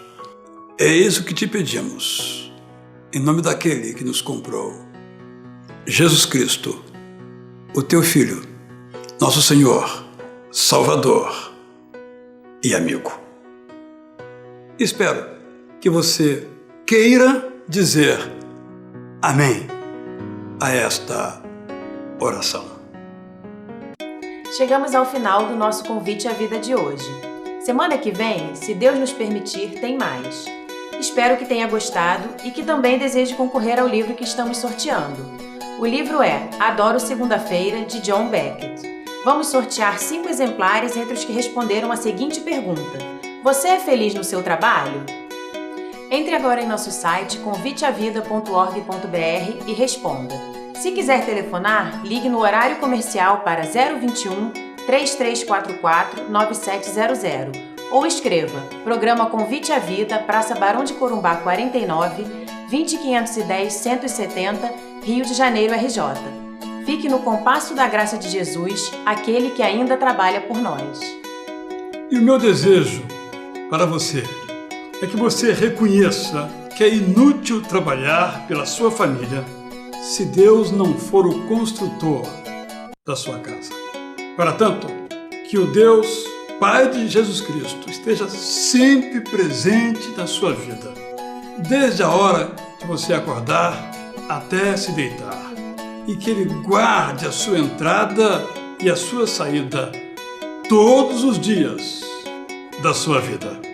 É isso que te pedimos, em nome daquele que nos comprou, Jesus Cristo, o teu Filho, nosso Senhor, Salvador e amigo. Espero que você queira dizer amém a esta oração. Chegamos ao final do nosso convite à vida de hoje. Semana que vem, se Deus nos permitir, tem mais. Espero que tenha gostado e que também deseje concorrer ao livro que estamos sorteando. O livro é Adoro Segunda-feira, de John Beckett. Vamos sortear 5 exemplares entre os que responderam a seguinte pergunta: você é feliz no seu trabalho? Entre agora em nosso site conviteavida.org.br e responda. Se quiser telefonar, ligue no horário comercial para 021 3344 9700 ou escreva Programa Convite à Vida, Praça Barão de Corumbá 49, 20510 170, Rio de Janeiro, RJ. Fique no compasso da graça de Jesus, aquele que ainda trabalha por nós. E o meu desejo para você é que você reconheça que é inútil trabalhar pela sua família se Deus não for o construtor da sua casa. Para tanto, que o Deus, Pai de Jesus Cristo, esteja sempre presente na sua vida, desde a hora de você acordar até se deitar, e que Ele guarde a sua entrada e a sua saída todos os dias da sua vida.